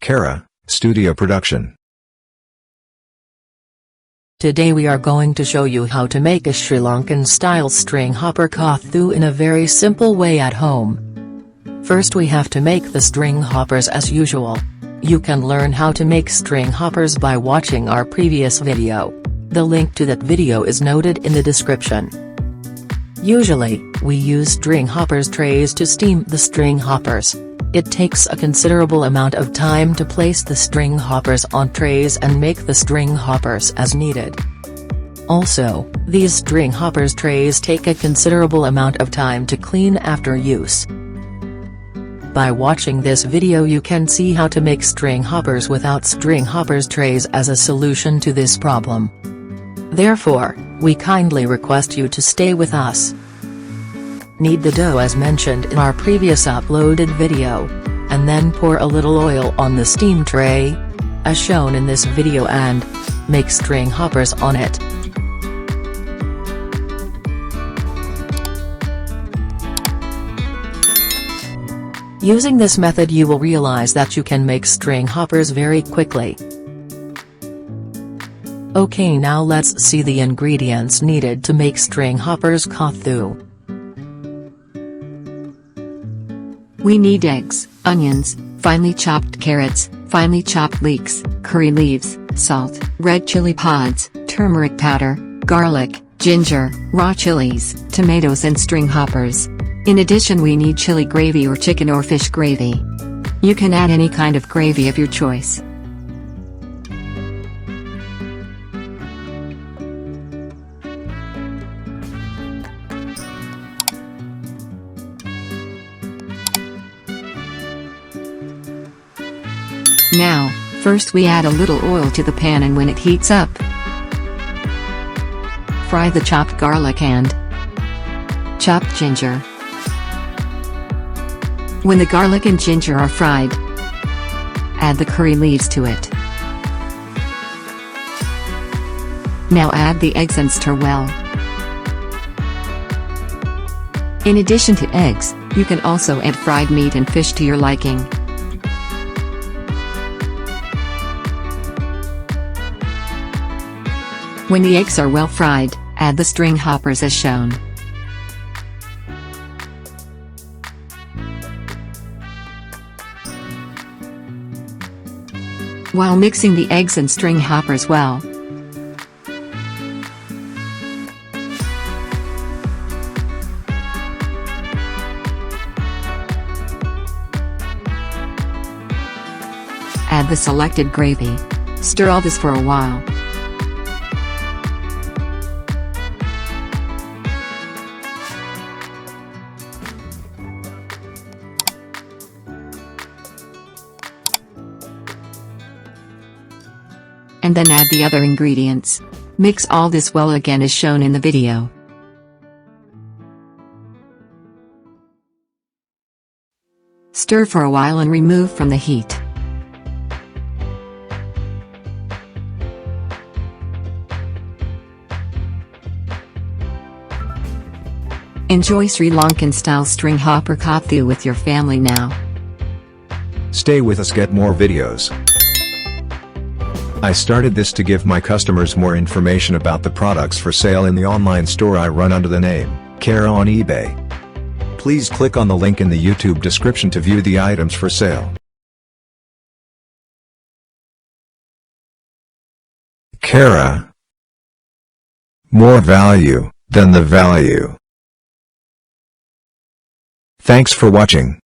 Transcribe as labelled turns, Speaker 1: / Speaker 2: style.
Speaker 1: KeRa Studio production.
Speaker 2: Today we are going to show you how to make a Sri Lankan style string hopper koththu in a very simple way at home. First we have to make the string hoppers as usual. You can learn how to make string hoppers by watching our previous video. The link to that video is noted in the description. Usually, we use string hoppers trays to steam the string hoppers. It takes a considerable amount of time to place the string hoppers on trays and make the string hoppers as needed. Also, these string hoppers trays take a considerable amount of time to clean after use. By watching this video you can see how to make string hoppers without string hoppers trays as a solution to this problem. Therefore, we kindly request you to stay with us. Knead the dough as mentioned in our previous uploaded video, and then pour a little oil on the steam tray, as shown in this video, and make string hoppers on it. Using this method you will realize that you can make string hoppers very quickly. Okay, now let's see the ingredients needed to make string hoppers koththu.
Speaker 3: We need eggs, onions, finely chopped carrots, finely chopped leeks, curry leaves, salt, red chili pods, turmeric powder, garlic, ginger, raw chilies, tomatoes and string hoppers. In addition we need chili gravy or chicken or fish gravy. You can add any kind of gravy of your choice. Now, first we add a little oil to the pan, and when it heats up, fry the chopped garlic and chopped ginger. When the garlic and ginger are fried, add the curry leaves to it. Now add the eggs and stir well. In addition to eggs, you can also add fried meat and fish to your liking. When the eggs are well fried, add the string hoppers as shown. While mixing the eggs and string hoppers well, add the selected gravy. Stir all this for a while. And then add the other ingredients. Mix all this well again as shown in the video. Stir for a while and remove from the heat. Enjoy Sri Lankan style string hopper koththu with your family now.
Speaker 1: Stay with us, get more videos. I started this to give my customers more information about the products for sale in the online store I run under the name KeRa on eBay. Please click on the link in the YouTube description to view the items for sale. KeRa. More value than the value. Thanks for watching.